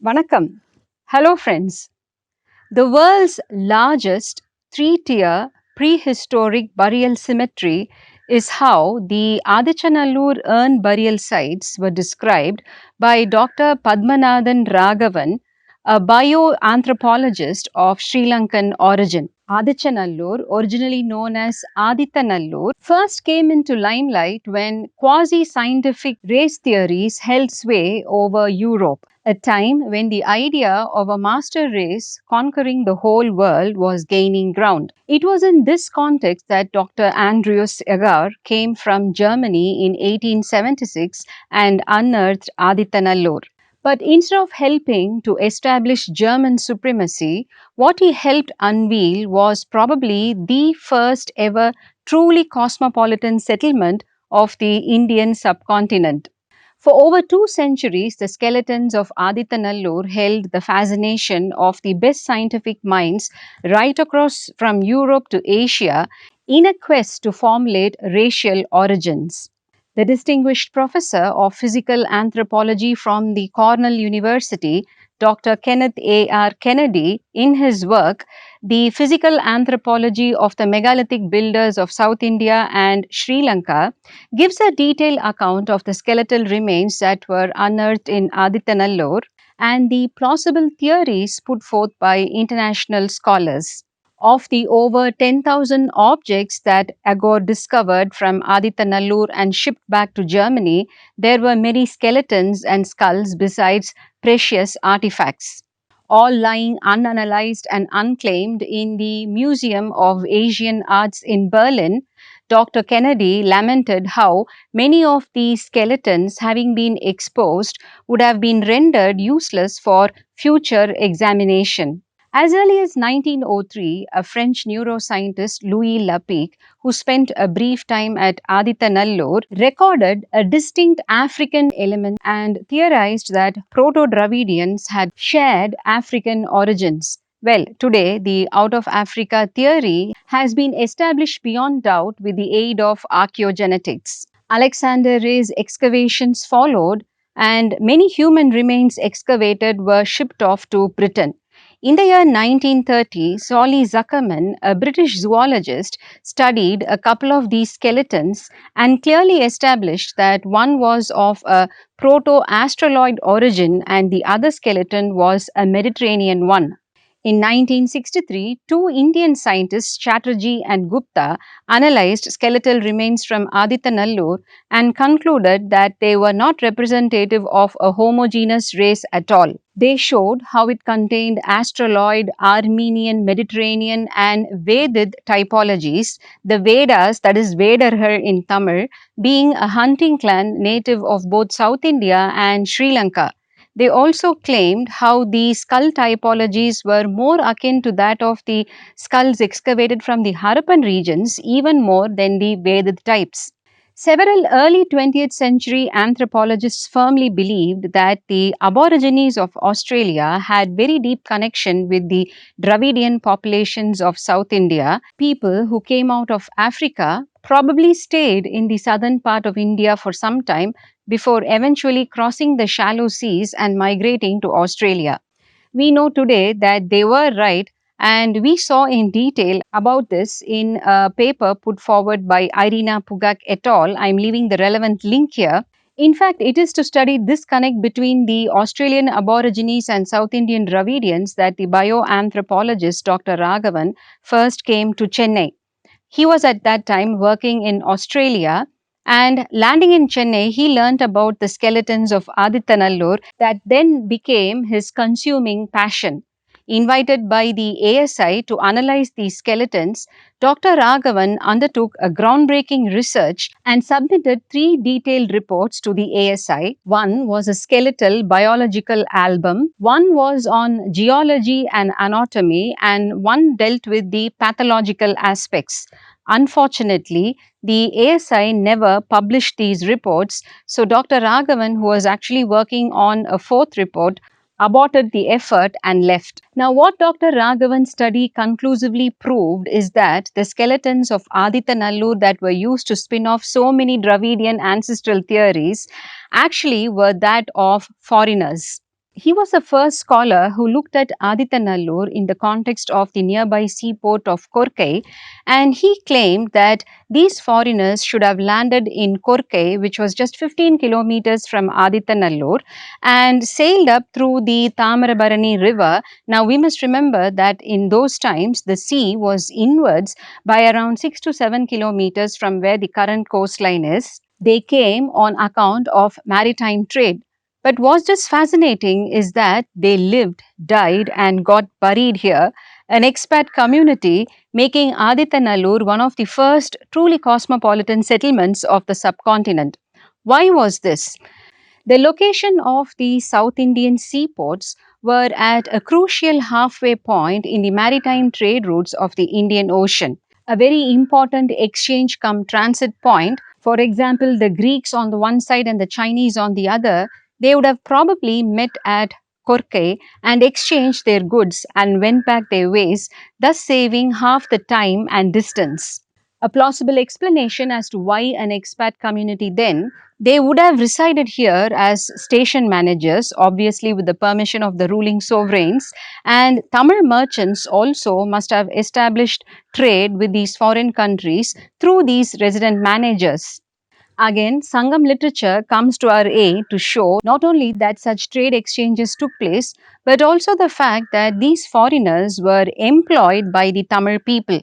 Vanakkam. Hello, friends. The world's largest three-tier prehistoric burial cemetery is how the Adichanallur urn burial sites were described by Dr. Padmanathan Raghavan, a bioanthropologist of Sri Lankan origin. Adichanallur, originally known as Adithanallur, first came into limelight when quasi-scientific race theories held sway over Europe, a time when the idea of a master race conquering the whole world was gaining ground. It was in this context that Dr. Andreas Agar came from Germany in 1876 and unearthed Adithanallur. But instead of helping to establish German supremacy, what he helped unveil was probably the first ever truly cosmopolitan settlement of the Indian subcontinent. For over 2 centuries, the skeletons of Adityanallur held the fascination of the best scientific minds right across from Europe to Asia in a quest to formulate racial origins. The distinguished professor of physical anthropology from the Cornell University, Dr. Kenneth A.R. Kennedy, in his work, The Physical Anthropology of the Megalithic Builders of South India and Sri Lanka, gives a detailed account of the skeletal remains that were unearthed in Adityanallur and the plausible theories put forth by international scholars. Of the over 10,000 objects that Agor discovered from Adityanallur and shipped back to Germany, there were many skeletons and skulls besides precious artifacts, all lying unanalyzed and unclaimed in the Museum of Asian Arts in Berlin. Dr. Kennedy lamented how many of these skeletons, having been exposed, would have been rendered useless for future examination. As early as 1903, a French neuroscientist, Louis Lapic, who spent a brief time at Adityanallur, recorded a distinct African element and theorized that Proto-Dravidians had shared African origins. Well, today, the out of Africa theory has been established beyond doubt with the aid of archaeogenetics. Alexander Ray's excavations followed, and many human remains excavated were shipped off to Britain. In the year 1930, Solly Zuckerman, a British zoologist, studied a couple of these skeletons and clearly established that one was of a proto-astroloid origin and the other skeleton was a Mediterranean one. In 1963, two Indian scientists, Chatterjee and Gupta, analyzed skeletal remains from Adityanallur and concluded that they were not representative of a homogeneous race at all. They showed how it contained Astroloid, Armenian, Mediterranean, and Vedid typologies, the Vedas, that is Vedarhar in Tamil, being a hunting clan native of both South India and Sri Lanka. They also claimed how the skull typologies were more akin to that of the skulls excavated from the Harappan regions, even more than the Vedid types. Several early 20th century anthropologists firmly believed that the Aborigines of Australia had very deep connection with the Dravidian populations of South India. People who came out of Africa probably stayed in the southern part of India for some time before eventually crossing the shallow seas and migrating to Australia. We know today that they were right, and we saw in detail about this in a paper put forward by Irina Pugak et al. I'm leaving the relevant link here. In fact, it is to study this connect between the Australian Aborigines and South Indian Dravidians that the bioanthropologist Dr. Raghavan first came to Chennai. He was at that time working in Australia, and landing in Chennai, he learnt about the skeletons of Adityanallur that then became his consuming passion. Invited by the ASI to analyze these skeletons, Dr. Raghavan undertook a groundbreaking research and submitted 3 detailed reports to the ASI. One was a skeletal biological album, one was on geology and anatomy, and one dealt with the pathological aspects. Unfortunately, the ASI never published these reports, so Dr. Raghavan, who was actually working on a fourth report, aborted the effort and left. Now, what Dr. Raghavan's study conclusively proved is that the skeletons of Adityanallur that were used to spin off so many Dravidian ancestral theories actually were that of foreigners. He was the first scholar who looked at Adityanallur in the context of the nearby seaport of Korkai, and he claimed that these foreigners should have landed in Korkai, which was just 15 kilometers from Adityanallur, and sailed up through the Tamarabarani river. Now, we must remember that in those times, the sea was inwards by around 6 to 7 kilometers from where the current coastline is. They came on account of maritime trade. But what's just fascinating is that they lived, died, and got buried here, an expat community, making Adityanallur one of the first truly cosmopolitan settlements of the subcontinent. Why was this? The location of the South Indian seaports were at a crucial halfway point in the maritime trade routes of the Indian Ocean, a very important exchange come transit point. For example, the Greeks on the one side and the Chinese on the other, they would have probably met at Korkai and exchanged their goods and went back their ways, thus saving half the time and distance. A plausible explanation as to why an expat community then they would have resided here as station managers, obviously with the permission of the ruling sovereigns, and Tamil merchants also must have established trade with these foreign countries through these resident managers. Again, Sangam literature comes to our aid to show not only that such trade exchanges took place, but also the fact that these foreigners were employed by the Tamil people.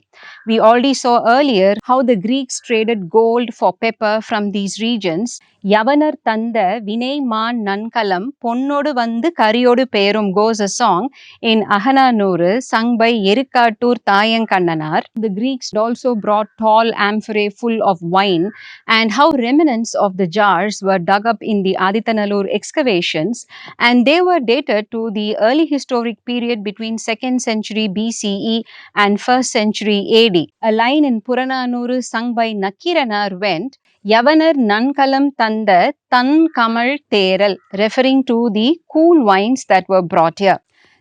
We already saw earlier how the Greeks traded gold for pepper from these regions. Yavanar Tanda Vinay Man Nankalam Ponnodu Vandu Kariyodu Perum goes a song in Ahananuru sung by Yerikatur Tayankannanar. The Greeks also brought tall amphorae full of wine, and how remnants of the jars were dug up in the Adityanallur excavations, and they were dated to the early historic period between 2nd century BCE and 1st century AD. A line in Purananuru sung by Nakiranar went, Yavanar Nankalam Tanda Tan Kamal Teral, referring to the cool wines that were brought here.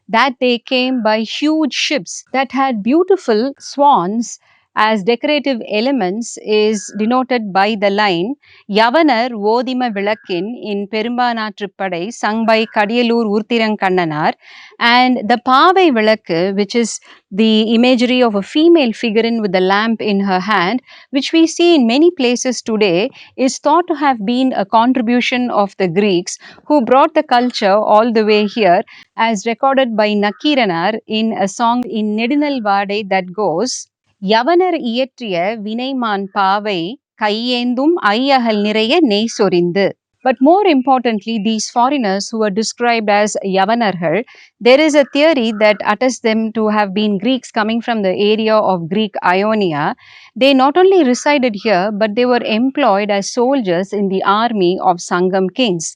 That they came by huge ships that had beautiful swans as decorative elements is denoted by the line Yavanar Vodima Vilakin in Perumbana Trippadai sung by Kadiyalur Urthirankannanar, and the Pavai Vilakku, which is the imagery of a female figurine with a lamp in her hand, which we see in many places today, is thought to have been a contribution of the Greeks who brought the culture all the way here, as recorded by Nakiranar in a song in Nedinal Vadai that goes, யவனர் இயற்றிய வினைமான் பாவை கையேந்தும் ஐயகல் நிறைய நெய் சொரிந்து. But more importantly, these foreigners who are described as Yavanarhal, there is a theory that attests them to have been Greeks coming from the area of Greek Ionia. They not only resided here, but they were employed as soldiers in the army of Sangam kings.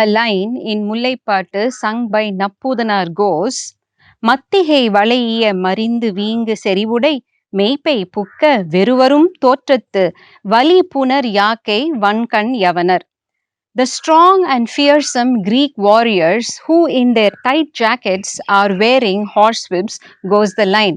A line in Mullaipattu sung by Nappudanar goes, மத்திகை வளையிய மறிந்து வீங்கு செறிவுடை மெய்ப்பை புக்க வெறுவரும் தோற்றத்து வலி புனர் யாக்கை வன்கண் யவனர். The strong and fearsome Greek warriors who in their tight jackets are wearing horsewhips goes the line.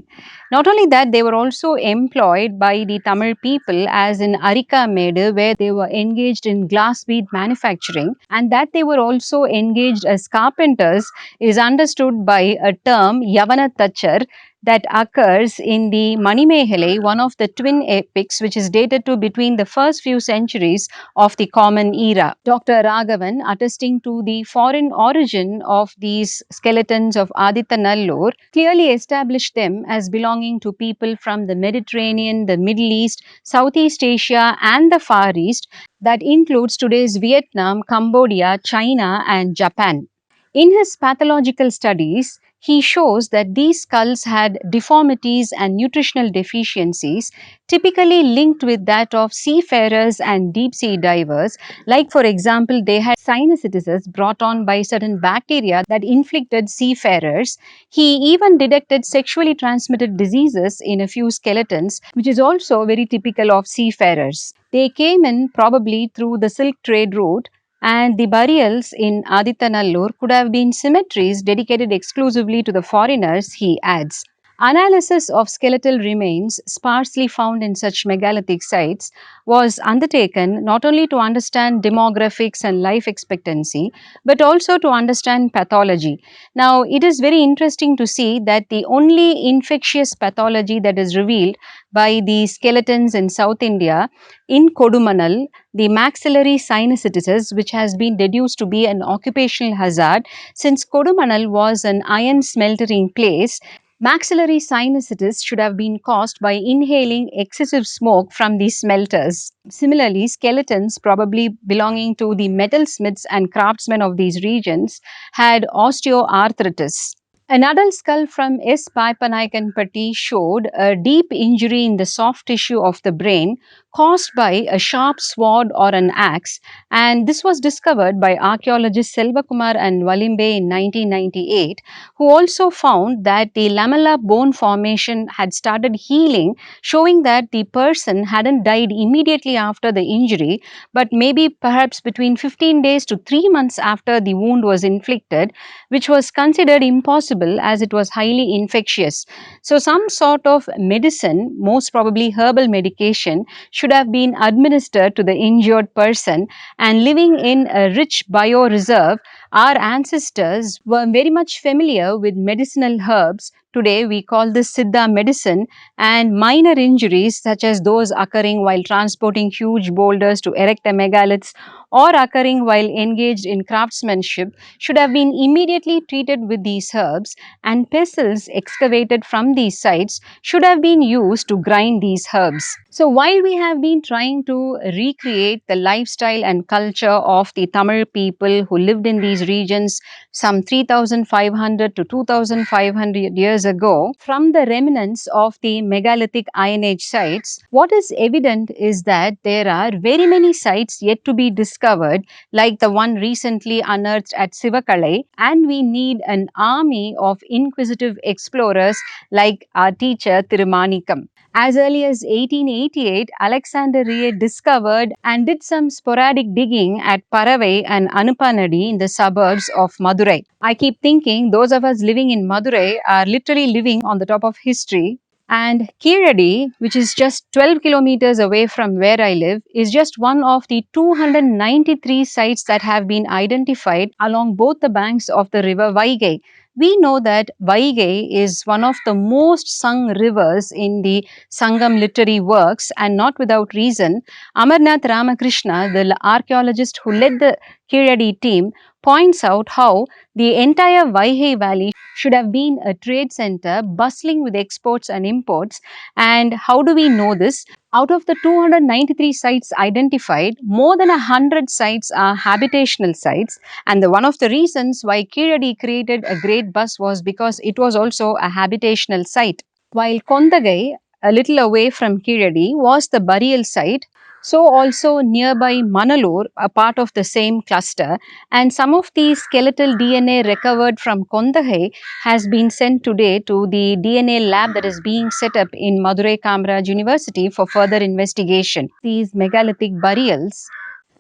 Not only that, they were also employed by the Tamil people as in Arika Medu, where they were engaged in glass bead manufacturing, and that they were also engaged as carpenters is understood by a term Yavana Tachar that occurs in the Manimehale, one of the twin epics, which is dated to between the first few centuries of the Common Era. Dr. Raghavan, attesting to the foreign origin of these skeletons of Adityanallur, clearly established them as belonging to people from the Mediterranean, the Middle East, Southeast Asia, and the Far East. That includes today's Vietnam, Cambodia, China, and Japan. In his pathological studies, he shows that these skulls had deformities and nutritional deficiencies typically linked with that of seafarers and deep sea divers. Like, for example, they had sinusitis brought on by certain bacteria that inflicted seafarers. He even detected sexually transmitted diseases in a few skeletons, which is also very typical of seafarers. They came in probably through the silk trade route, and the burials in Adityanallur could have been cemeteries dedicated exclusively to the foreigners, he adds. Analysis of skeletal remains sparsely found in such megalithic sites was undertaken not only to understand demographics and life expectancy, but also to understand pathology. Now, it is very interesting to see that the only infectious pathology that is revealed by the skeletons in South India in Kodumanal, the maxillary sinusitis, which has been deduced to be an occupational hazard, since Kodumanal was an iron smeltering place. Maxillary sinusitis should have been caused by inhaling excessive smoke from the smelters. Similarly, skeletons, probably belonging to the metalsmiths and craftsmen of these regions, had osteoarthritis. An adult skull from S. Paipanaikanpatti showed a deep injury in the soft tissue of the brain caused by a sharp sword or an axe, and this was discovered by archaeologists Selvakumar and Valimbe in 1998, who also found that the lamella bone formation had started healing, showing that the person hadn't died immediately after the injury, but maybe perhaps between 15 days to 3 months after the wound was inflicted, which was considered impossible as it was highly infectious. So, some sort of medicine, most probably herbal medication, should have been administered to the injured person, and living in a rich bioreserve, our ancestors were very much familiar with medicinal herbs. Today, we call this Siddha medicine, and minor injuries, such as those occurring while transporting huge boulders to erect the megaliths or occurring while engaged in craftsmanship, should have been immediately treated with these herbs, and pestles excavated from these sites should have been used to grind these herbs. So, while we have been trying to recreate the lifestyle and culture of the Tamil people who lived in these regions some 3,500 to 2,500 years ago, from the remnants of the megalithic Iron Age sites, what is evident is that there are very many sites yet to be discovered, like the one recently unearthed at Sivakalai, and we need an army of inquisitive explorers like our teacher Thirumanikam. As early as 1888, Alexander Rie discovered and did some sporadic digging at Paravai and Anupanadi in the suburbs of Madurai. I keep thinking those of us living in Madurai are literally living on the top of history. And Kiradi, which is just 12 kilometers away from where I live, is just one of the 293 sites that have been identified along both the banks of the river Vaigai. We know that Vaigai is one of the most sung rivers in the Sangam literary works, and not without reason. Amarnath Ramakrishna, the archaeologist who led the Kiradi team, points out how the entire Vaigai valley should have been a trade center bustling with exports and imports. And how do we know this? Out of the 293 sites identified, more than 100 sites are habitational sites, and one of the reasons why Kiradi created a great buzz was because it was also a habitational site. While Kondagai, a little away from Kiradi, was the burial site, so also nearby Manalur, a part of the same cluster, and some of the skeletal DNA recovered from Kondagai has been sent today to the DNA lab that is being set up in Madurai Kamaraj University for further investigation. These megalithic burials,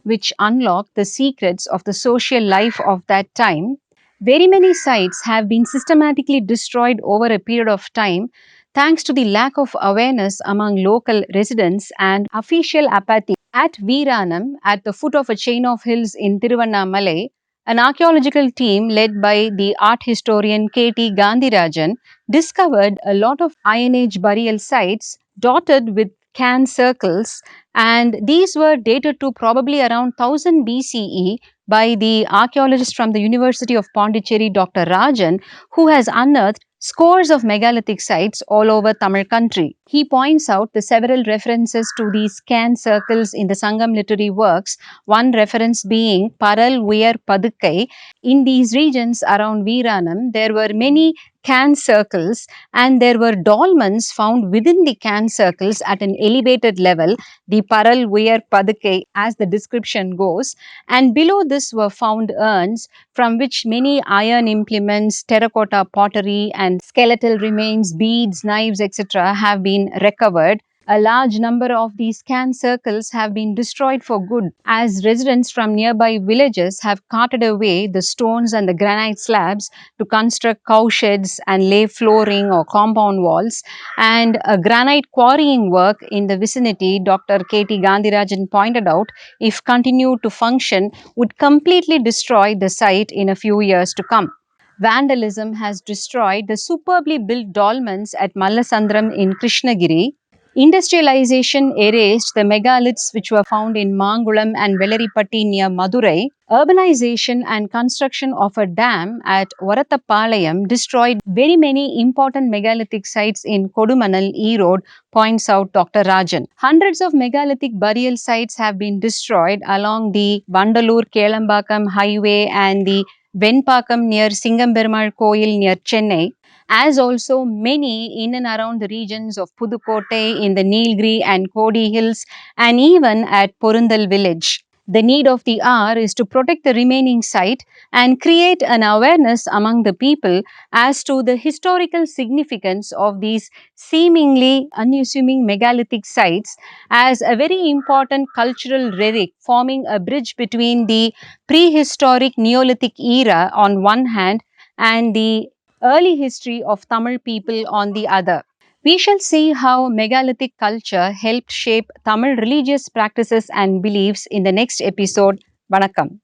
which unlock the secrets of the social life of that time, very many sites have been systematically destroyed over a period of time thanks to the lack of awareness among local residents and official apathy. At Veeranam, at the foot of a chain of hills in Tiruvannamalai, an archaeological team led by the art historian K.T. Gandhirajan discovered a lot of Iron Age burial sites dotted with can circles, and these were dated to probably around 1000 BCE by the archaeologist from the University of Pondicherry, Dr. Rajan, who has unearthed scores of megalithic sites all over Tamil country. He points out the several references to these can circles in the Sangam literary works, one reference being Paral Uyar Padukkai. In these regions around Veeranam, there were many can circles, and there were dolmens found within the can circles at an elevated level, the Paral Uyar Padukkai as the description goes, and below this were found urns from which many iron implements, terracotta pottery and skeletal remains, beads, knives, etc. have been recovered. A large number of these can circles have been destroyed for good, as residents from nearby villages have carted away the stones and the granite slabs to construct cowsheds and lay flooring or compound walls. And a granite quarrying work in the vicinity, Dr. K.T. Gandhirajan pointed out, if continued to function, would completely destroy the site in a few years to come. Vandalism has destroyed the superbly built dolmens at Mallasandram in Krishnagiri. Industrialization erased the megaliths which were found in Mangulam and Velaripatti near Madurai. Urbanization and construction of a dam at Varathapalayam destroyed very many important megalithic sites in Kodumanal, Erode, points out Dr. Rajan. Hundreds of megalithic burial sites have been destroyed along the Vandalur Kelambakam highway and the Venpakam near Singambermal Koil near Chennai, as also many in and around the regions of Pudukkottai in the Nilgiri and Kodi hills, and even at Porundal village. The need of the hour is to protect the remaining site and create an awareness among the people as to the historical significance of these seemingly unassuming megalithic sites as a very important cultural relic, forming a bridge between the prehistoric Neolithic era on one hand and the early history of Tamil people on the other. We shall see how megalithic culture helped shape Tamil religious practices and beliefs in the next episode. Vanakkam.